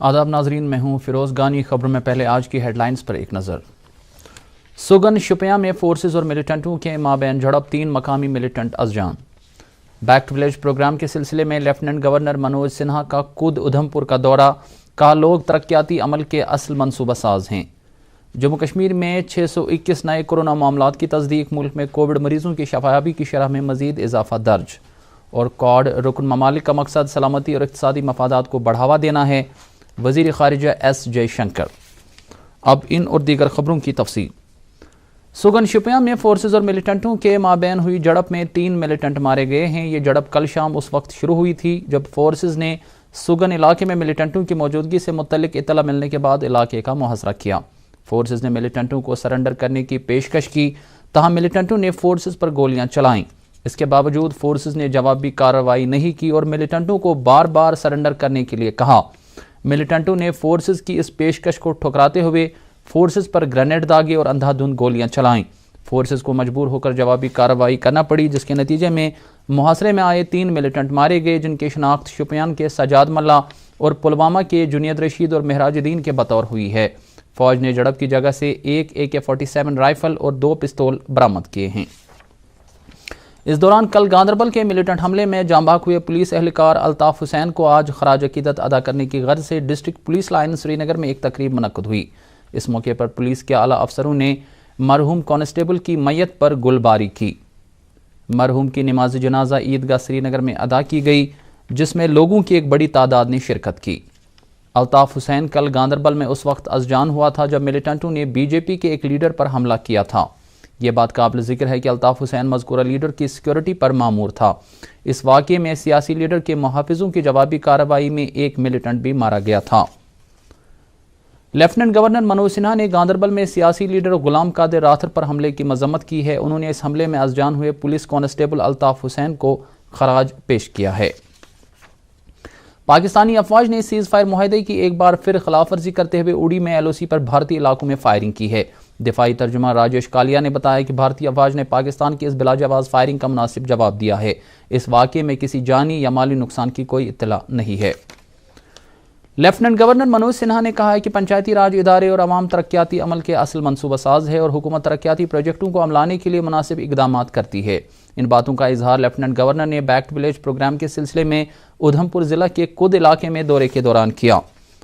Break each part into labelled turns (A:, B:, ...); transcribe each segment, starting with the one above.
A: آداب ناظرین، میں ہوں فیروز گانی۔ خبروں میں پہلے آج کی ہیڈ لائنز پر ایک نظر۔ سگن شپیاں میں فورسز اور ملیٹنٹوں کے مابین جھڑپ، 3 مقامی ملیٹنٹ از جان۔ بیک ٹو ولیج پروگرام کے سلسلے میں لیفٹیننٹ گورنر منوج سنہا کا خود ادھمپور کا دورہ، کہا لوگ ترقیاتی عمل کے اصل منصوبہ ساز ہیں۔ جموں کشمیر میں 621 نئے کورونا معاملات کی تصدیق، ملک میں کووڈ مریضوں کی شفایابی کی شرح میں مزید اضافہ درج۔ اور کوڈ رکن ممالک کا مقصد سلامتی اور اقتصادی مفادات کو بڑھاوا دینا ہے، وزیر خارجہ ایس جے شنکر۔ اب ان اور دیگر خبروں کی تفصیل۔ سگن شپیاں میں فورسز اور ملیٹنٹوں کے مابین ہوئی جھڑپ میں 3 ملیٹنٹ مارے گئے ہیں۔ یہ جھڑپ کل شام اس وقت شروع ہوئی تھی جب فورسز نے سگن علاقے میں ملیٹنٹوں کی موجودگی سے متعلق اطلاع ملنے کے بعد علاقے کا محاصرہ کیا۔ فورسز نے ملیٹنٹوں کو سرنڈر کرنے کی پیشکش کی، تاہم ملیٹنٹوں نے فورسز پر گولیاں چلائیں۔ اس کے باوجود فورسز نے جوابی کارروائی نہیں کی اور ملیٹنٹوں کو بار بار سرنڈر کرنے کے لیے کہا۔ ملیٹنٹوں نے فورسز کی اس پیشکش کو ٹھکراتے ہوئے فورسز پر گرینیڈ داغے اور اندھا دھند گولیاں چلائیں۔ فورسز کو مجبور ہو کر جوابی کارروائی کرنا پڑی، جس کے نتیجے میں محاصرے میں آئے 3 ملیٹنٹ مارے گئے، جن کی شناخت شپیان کے سجاد ملا اور پلوامہ کے جنید رشید اور مہراج الدین کے بطور ہوئی ہے۔ فوج نے جھڑپ کی جگہ سے ایک AK-47 رائفل اور 2 پستول برآمد کیے ہیں۔ اس دوران کل گاندربل کے ملیٹنٹ حملے میں جاں بحق ہوئے پولیس اہلکار الطاف حسین کو آج خراج عقیدت ادا کرنے کی غرض سے ڈسٹرکٹ پولیس لائن سری نگر میں ایک تقریب منعقد ہوئی۔ اس موقع پر پولیس کے اعلیٰ افسروں نے مرحوم کانسٹیبل کی میت پر گل باری کی۔ مرحوم کی نماز جنازہ عیدگاہ سری نگر میں ادا کی گئی، جس میں لوگوں کی ایک بڑی تعداد نے شرکت کی۔ الطاف حسین کل گاندربل میں اس وقت از جان ہوا تھا جب ملیٹنٹوں نے BJP کے ایک لیڈر پر حملہ کیا تھا۔ یہ بات قابل ذکر ہے کہ الطاف حسین مذکورہ لیڈر کی سیکیورٹی پر مامور تھا۔ اس واقعے میں سیاسی لیڈر کے محافظوں کی جوابی کارروائی میں ایک ملیٹنٹ بھی مارا گیا تھا۔ لیفٹیننٹ گورنر منوج سنہا نے گاندربل میں سیاسی لیڈر غلام قادر راتھر پر حملے کی مذمت کی ہے۔ انہوں نے اس حملے میں از جان ہوئے پولیس کانسٹیبل الطاف حسین کو خراج پیش کیا ہے۔ پاکستانی افواج نے سیز فائر معاہدے کی ایک بار پھر خلاف ورزی کرتے ہوئے اڑی میں LOC پر بھارتی علاقوں میں فائرنگ کی ہے۔ دفاعی ترجمہ راجیش کالیا نے بتایا کہ بھارتی افواج نے پاکستان کی اس بلا جواز فائرنگ کا مناسب جواب دیا ہے۔ اس واقعے میں کسی جانی یا مالی نقصان کی کوئی اطلاع نہیں ہے۔ لیفٹیننٹ گورنر منوج سنہا نے کہا ہے کہ پنچایتی راج ادارے اور عوام ترقیاتی عمل کے اصل منصوبہ ساز ہے اور حکومت ترقیاتی پروجیکٹوں کو عملانے کے لیے مناسب اقدامات کرتی ہے۔ ان باتوں کا اظہار لیفٹیننٹ گورنر نے بیک ٹو ولیج پروگرام کے سلسلے میں ادھمپور ضلع کے کد علاقے میں دورے کے دوران کیا۔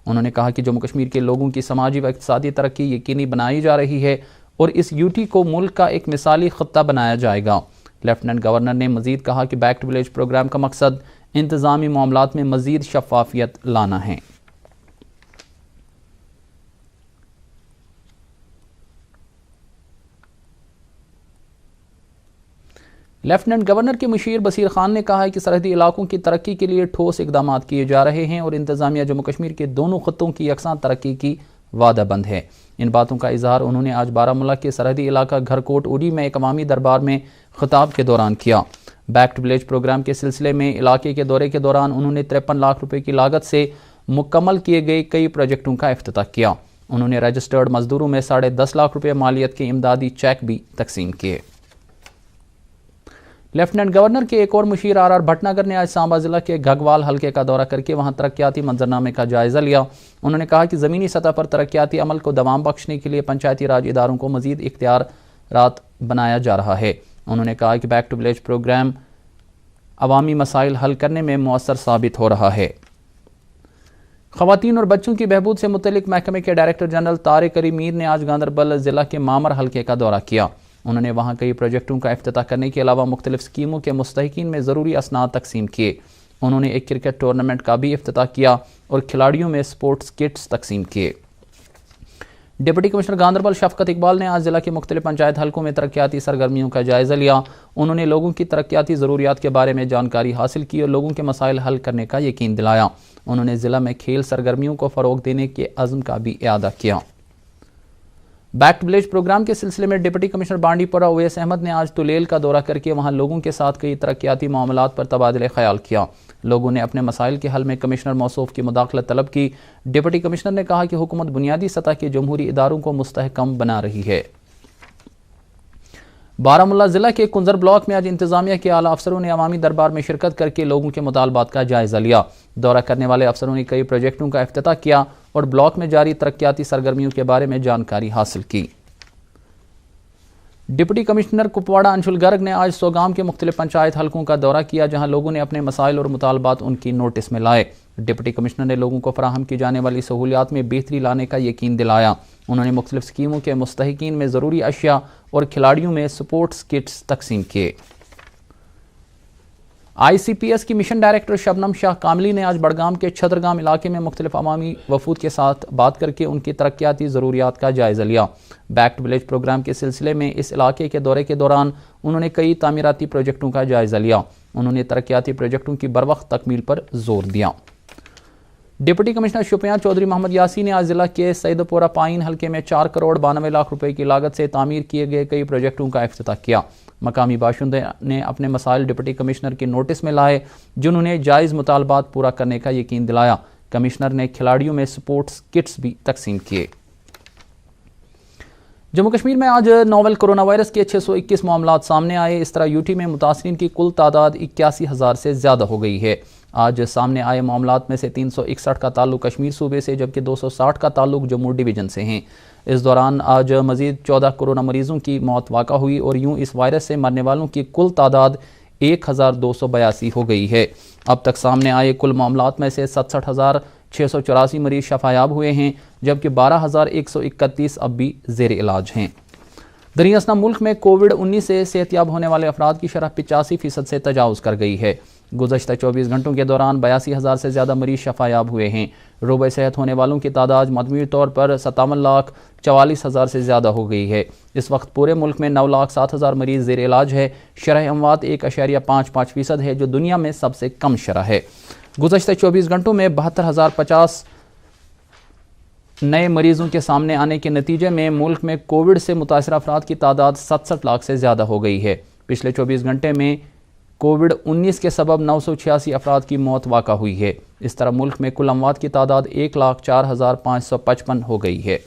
A: انہوں نے کہا کہ جموں کشمیر کے لوگوں کی سماجی و اقتصادی ترقی یقینی بنائی جا رہی ہے اور اس UT کو ملک کا ایک مثالی خطہ بنایا جائے گا۔ لیفٹیننٹ گورنر نے مزید کہا کہ بیک ٹو ولیج پروگرام کا مقصد انتظامی معاملات میں مزید شفافیت لانا ہے۔ لیفٹیننٹ گورنر کے مشیر بصیر خان نے کہا ہے کہ سرحدی علاقوں کی ترقی کے لیے ٹھوس اقدامات کیے جا رہے ہیں اور انتظامیہ جموں کشمیر کے دونوں خطوں کی یکساں ترقی کی وعدہ بند ہے۔ ان باتوں کا اظہار انہوں نے آج بارہمولہ کے سرحدی علاقہ گھرکوٹ اڑی میں ایک عوامی دربار میں خطاب کے دوران کیا۔ بیک ٹو ولیج پروگرام کے سلسلے میں علاقے کے دورے کے دوران انہوں نے 53 لاکھ روپے کی لاگت سے مکمل کیے گئے کئی پروجیکٹوں کا افتتاح کیا۔ انہوں نے رجسٹرڈ مزدوروں میں 10.5 لاکھ روپے مالیت کے امدادی چیک بھی تقسیم کیے۔ لیفٹیننٹ گورنر کے ایک اور مشیر RR بھٹناگر نے آج سانبا ضلع کے گھگوال حلقے کا دورہ کر کے وہاں ترقیاتی منظرنامے کا جائزہ لیا۔ انہوں نے کہا کہ زمینی سطح پر ترقیاتی عمل کو دوام بخشنے کے لیے پنچایتی راج اداروں کو مزید اختیارات بنایا جا رہا ہے۔ انہوں نے کہا کہ بیک ٹو ولیج پروگرام عوامی مسائل حل کرنے میں مؤثر ثابت ہو رہا ہے۔ خواتین اور بچوں کی بہبود سے متعلق محکمے کے ڈائریکٹر جنرل طارق علی میر نے آج گاندربل ضلع کے مامر حلقے کا دورہ کیا۔ انہوں نے وہاں کئی پروجیکٹوں کا افتتاح کرنے کے علاوہ مختلف اسکیموں کے مستحقین میں ضروری اسناد تقسیم کیے۔ انہوں نے ایک کرکٹ ٹورنامنٹ کا بھی افتتاح کیا اور کھلاڑیوں میں سپورٹس کٹس تقسیم کیے۔ ڈپٹی کمشنر گاندربل شفقت اقبال نے آج ضلع کے مختلف پنچایت حلقوں میں ترقیاتی سرگرمیوں کا جائزہ لیا۔ انہوں نے لوگوں کی ترقیاتی ضروریات کے بارے میں جانکاری حاصل کی اور لوگوں کے مسائل حل کرنے کا یقین دلایا۔ انہوں نے ضلع میں کھیل سرگرمیوں کو فروغ دینے کے عزم کا بھی اعادہ کیا۔ بیک ٹو ولیج پروگرام کے سلسلے میں ڈپٹی کمشنر بانڈی پورہ اویس احمد نے آج تولیل کا دورہ کر کے وہاں لوگوں کے ساتھ کئی ترقیاتی معاملات پر تبادلہ خیال کیا۔ لوگوں نے اپنے مسائل کے حل میں کمشنر موصوف کی مداخلت طلب کی۔ ڈپٹی کمشنر نے کہا کہ حکومت بنیادی سطح کے جمہوری اداروں کو مستحکم بنا رہی ہے۔ بارہمولہ ضلع کے کنزر بلاک میں آج انتظامیہ کے اعلیٰ افسروں نے عوامی دربار میں شرکت کر کے لوگوں کے مطالبات کا جائزہ لیا۔ دورہ کرنے والے افسروں نے کئی پروجیکٹوں کا افتتاح کیا اور بلاک میں جاری ترقیاتی سرگرمیوں کے بارے میں جانکاری حاصل کی۔ ڈپٹی کمشنر کپواڑہ انشل گرگ نے آج سوگام کے مختلف پنچایت حلقوں کا دورہ کیا، جہاں لوگوں نے اپنے مسائل اور مطالبات ان کی نوٹس میں لائے۔ ڈپٹی کمشنر نے لوگوں کو فراہم کی جانے والی سہولیات میں بہتری لانے کا یقین دلایا۔ انہوں نے مختلف اسکیموں کے مستحقین میں ضروری اشیاء اور کھلاڑیوں میں سپورٹس کٹس تقسیم کیے۔ آئی سی پی ایس کی مشن ڈائریکٹر شبنم شاہ کاملی نے آج بڑگام کے چھترگام علاقے میں مختلف عوامی وفود کے ساتھ بات کر کے ان کی ترقیاتی ضروریات کا جائزہ لیا۔ بیک ٹو ولیج پروگرام کے سلسلے میں اس علاقے کے دورے کے دوران انہوں نے کئی تعمیراتی پروجیکٹوں کا جائزہ لیا۔ انہوں نے ترقیاتی پروجیکٹوں کی بروقت تکمیل پر زور دیا۔ ڈپٹی کمشنر شوپیاں چودھری محمد یاسی نے آج ضلع کے سید پورہ پائن حلقے میں 4 کروڑ 92 لاکھ روپے کی لاگت سے تعمیر کیے گئے کئی پروجیکٹوں کا افتتاح کیا۔ مقامی باشندے نے اپنے مسائل ڈپٹی کمشنر کی نوٹس میں لائے، جنہوں نے جائز مطالبات پورا کرنے کا یقین دلایا۔ کمشنر نے کھلاڑیوں میں سپورٹس کٹس بھی تقسیم کیے۔ جموں کشمیر میں آج نوول کرونا وائرس کے 621 معاملات سامنے آئے۔ اس طرح یوٹی میں متاثرین کی کل تعداد 81,000 سے زیادہ ہو گئی ہے۔ آج سامنے آئے معاملات میں سے 361 کا تعلق کشمیر صوبے سے، جبکہ 260 کا تعلق جموں ڈویژن سے ہیں۔ اس دوران آج مزید 14 کورونا مریضوں کی موت واقع ہوئی اور یوں اس وائرس سے مرنے والوں کی کل تعداد 1282 ہو گئی ہے۔ اب تک سامنے آئے کل معاملات میں سے 67,684 مریض شفایاب ہوئے ہیں، جبکہ 12,131 اب بھی زیر علاج ہیں۔ دریں اثنا ملک میں کووڈ-19 سے صحتیاب ہونے والے افراد کی شرح 85% سے تجاوز کر گئی ہے۔ گزشتہ 24 گھنٹوں کے دوران 82,000 سے زیادہ مریض شفایاب ہوئے ہیں۔ روبہ صحت ہونے والوں کی تعداد مجموعی طور پر 57,44,000 سے زیادہ ہو گئی ہے۔ اس وقت پورے ملک میں 9,07,000 مریض زیر علاج ہے۔ شرح اموات 1.55% ہے، جو دنیا میں سب سے کم شرح ہے۔ گزشتہ 24 گھنٹوں میں 72,050 نئے مریضوں کے سامنے آنے کے نتیجے میں ملک میں کووڈ سے متاثرہ افراد کی تعداد 67 لاکھ سے زیادہ ہو گئی ہے۔ پچھلے 24 گھنٹے میں کووڈ-19 کے سبب 986 افراد کی موت واقع ہوئی ہے۔ اس طرح ملک میں کل اموات کی تعداد 1,04,555 ہو گئی ہے۔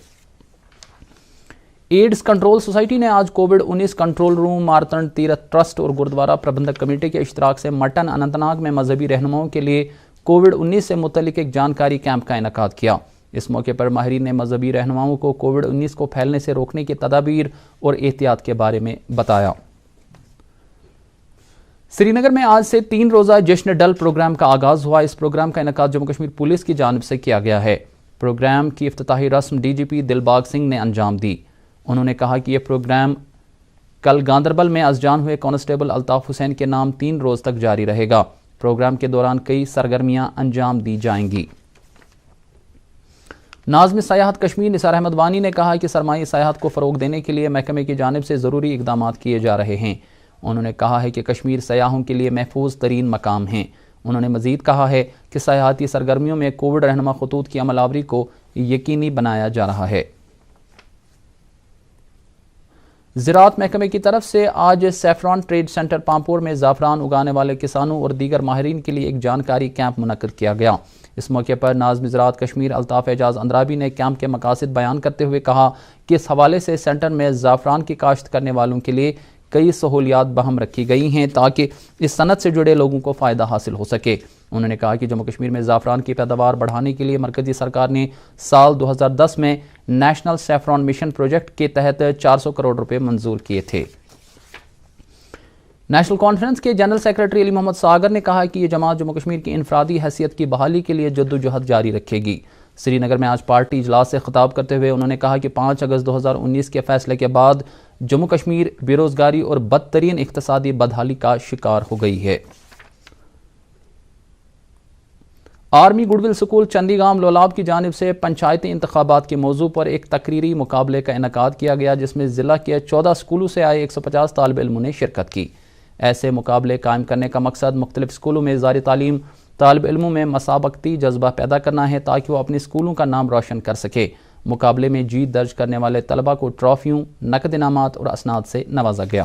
A: ایڈز کنٹرول سوسائٹی نے آج کووڈ-19 کنٹرول روم، مارتنڈ تیرتھ ٹرسٹ اور گردوارہ پربندھک کمیٹی کے اشتراک سے مٹن اننت ناگ میں مذہبی رہنماؤں کے لیے کووڈ-19 سے متعلق ایک جانکاری کیمپ کا انعقاد کیا۔ اس موقع پر ماہرین نے مذہبی رہنماؤں کو کووڈ-19 کو پھیلنے سے روکنے کی تدابیر اور احتیاط کے بارے میں بتایا۔ سری نگر میں آج سے 3 روزہ جشن ڈل پروگرام کا آغاز ہوا۔ اس پروگرام کا انعقاد جموں کشمیر پولیس کی جانب سے کیا گیا ہے۔ پروگرام کی افتتاحی رسم ڈی جی پی دلباغ سنگھ نے انجام دی۔ انہوں نے کہا کہ یہ پروگرام کل گاندربل میں ازجان ہوئے کانسٹیبل الطاف حسین کے نام 3 روز تک جاری رہے گا۔ پروگرام کے دوران کئی سرگرمیاں انجام دی جائیں گی۔ ناظم سیاحت کشمیر نثار احمد وانی نے کہا کہ سرمائی سیاحت کو فروغ دینے کے لیے محکمے کی جانب سے ضروری اقدامات کیے جا رہے ہیں۔ انہوں نے کہا ہے کہ کشمیر سیاحوں کے لیے محفوظ ترین مقام ہیں۔ انہوں نے مزید کہا ہے کہ سیاحتی سرگرمیوں میں کووڈ رہنما خطوط کی عمل آوری کو یقینی بنایا جا رہا ہے۔ زراعت محکمے کی طرف سے آج سیفران ٹریڈ سینٹر پامپور میں زعفران اگانے والے کسانوں اور دیگر ماہرین کے لیے ایک جانکاری کیمپ منعقد کیا گیا۔ اس موقع پر ناظم زراعت کشمیر الطاف اعجاز اندرابی نے کیمپ کے مقاصد بیان کرتے ہوئے کہا کہ اس حوالے سے سینٹر میں زعفران کی کاشت کرنے والوں کے لیے کئی سہولیات بہم رکھی گئی ہیں تاکہ اس صنعت سے جڑے لوگوں کو فائدہ حاصل ہو سکے۔ انہوں نے کہا کہ جموں کشمیر میں زعفران کی پیداوار بڑھانے کے لیے مرکزی سرکار نے سال 2010 میں نیشنل سیفران مشن پروجیکٹ کے تحت 400 کروڑ روپے منظور کیے تھے۔ نیشنل کانفرنس کے جنرل سیکریٹری علی محمد ساگر نے کہا کہ یہ جماعت جموں کشمیر کی انفرادی حیثیت کی بحالی کے لیے جدوجہد جاری رکھے گی۔ سری نگر میں آج پارٹی اجلاس سے خطاب کرتے ہوئے انہوں نے کہا کہ 5 اگست 2019 کے فیصلے کے بعد جموں کشمیر بے روزگاری اور بدترین اقتصادی بدحالی کا شکار ہو گئی ہے۔ آرمی گڈ ول سکول چندی گام لولاب کی جانب سے پنچایتی انتخابات کے موضوع پر ایک تقریری مقابلے کا انعقاد کیا گیا، جس میں ضلع کے 14 اسکولوں سے آئے 150 طالب علموں نے شرکت کی۔ ایسے مقابلے قائم کرنے کا مقصد مختلف اسکولوں میں زیر تعلیم طالب علموں میں مسابقتی جذبہ پیدا کرنا ہے تاکہ وہ اپنے اسکولوں کا نام روشن کر سکے۔ مقابلے میں جیت درج کرنے والے طلبہ کو ٹرافیوں، نقد انعامات اور اسناد سے نوازا گیا۔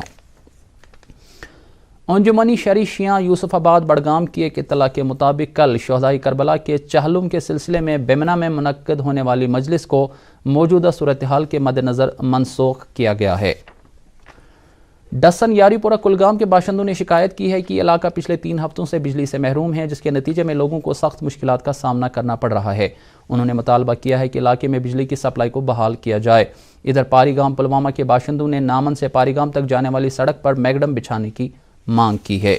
A: انجمنی شہری شیعہ یوسف آباد بڑگام کی ایک اطلاع کے مطابق کل شہدائے کربلا کے چہلم کے سلسلے میں بیمنا میں منعقد ہونے والی مجلس کو موجودہ صورتحال کے مد نظر منسوخ کیا گیا ہے۔ ڈسن یاری پورہ کلگام کے باشندوں نے شکایت کی ہے کہ علاقہ پچھلے 3 ہفتوں سے بجلی سے محروم ہے، جس کے نتیجے میں لوگوں کو سخت مشکلات کا سامنا کرنا پڑ رہا ہے۔ انہوں نے مطالبہ کیا ہے کہ علاقے میں بجلی کی سپلائی کو بحال کیا جائے۔ ادھر پاری گام پلوامہ کے باشندوں نے نامن سے پاری گام تک جانے والی سڑک پر میگڈم بچھانے کی مانگ کی ہے۔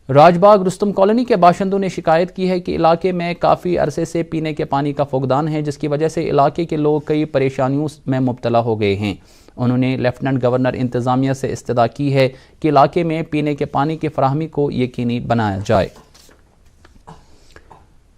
A: راج باغ رستم کالونی کے باشندوں نے شکایت کی ہے کہ علاقے میں کافی عرصے سے پینے کے پانی کا فقدان ہے، جس کی وجہ سے علاقے کے لوگ کئی پریشانیوں میں مبتلا ہو گئے ہیں۔ انہوں نے لیفٹیننٹ گورنر انتظامیہ سے استدعا کی ہے کہ علاقے میں پینے کے پانی کی فراہمی کو یقینی بنایا جائے۔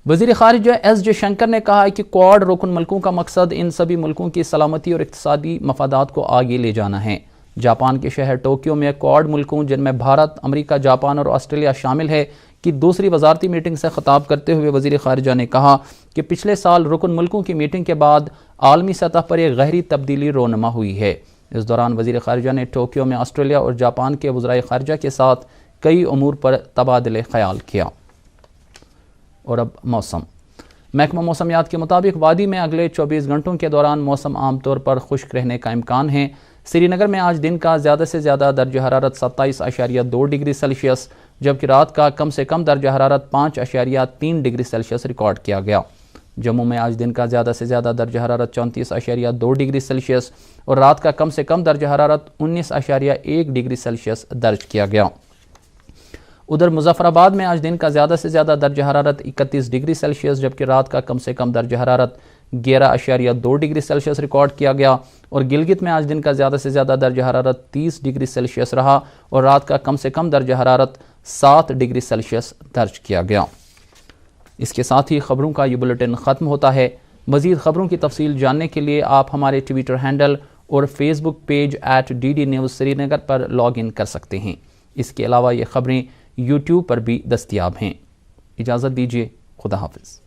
A: وزیر خارجہ ایس جے شنکر نے کہا ہے کہ کوڈ رکن ملکوں کا مقصد ان سبھی ملکوں کی سلامتی اور اقتصادی مفادات کو آگے لے جانا ہے۔ جاپان کے شہر ٹوکیو میں کوڈ ملکوں جن میں بھارت، امریکہ، جاپان اور آسٹریلیا شامل ہے کی دوسری وزارتی میٹنگ سے خطاب کرتے ہوئے وزیر خارجہ نے کہا کہ پچھلے سال رکن ملکوں کی میٹنگ کے بعد عالمی سطح پر ایک گہری تبدیلی رونما ہوئی ہے۔ اس دوران وزیر خارجہ نے ٹوکیو میں آسٹریلیا اور جاپان کے وزرائے خارجہ کے ساتھ کئی امور پر تبادلہ خیال کیا۔ اور اب موسم۔ محکمہ موسمیات کے مطابق وادی میں اگلے 24 گھنٹوں کے دوران موسم عام طور پر خشک رہنے کا امکان ہے۔ سری نگر میں آج دن کا زیادہ سے زیادہ درجہ حرارت 27.2 ڈگری سیلسیس جبکہ رات کا کم سے کم درجہ حرارت 5.3 ڈگری سیلسیس ریکارڈ کیا گیا۔ جموں میں آج دن کا زیادہ سے زیادہ درجہ حرارت 34.2 ڈگری سیلسیس اور رات کا کم سے کم درجہ حرارت 19.1 ڈگری سیلسیس درج کیا گیا۔ ادھر مظفر آباد میں آج دن کا زیادہ سے زیادہ درجہ حرارت 31 ڈگری سیلسیس جبکہ رات کا کم سے کم درجہ حرارت 11.2 ڈگری سیلسیس ریکارڈ کیا گیا اور گلگت میں آج دن کا زیادہ سے زیادہ درجہ حرارت 30 ڈگری سیلسیس رہا اور رات کا کم سے کم درجہ حرارت 7 ڈگری سیلسیس درج کیا گیا۔ اس کے ساتھ ہی خبروں کا یہ بلیٹن ختم ہوتا ہے۔ مزید خبروں کی تفصیل جاننے کے لیے آپ ہمارے ٹویٹر ہینڈل اور Facebook page @DD News Srinagar پر لاگ ان کر سکتے ہیں۔ اس کے علاوہ یہ خبریں یوٹیوب پر بھی دستیاب ہیں۔ اجازت دیجیے، خدا حافظ۔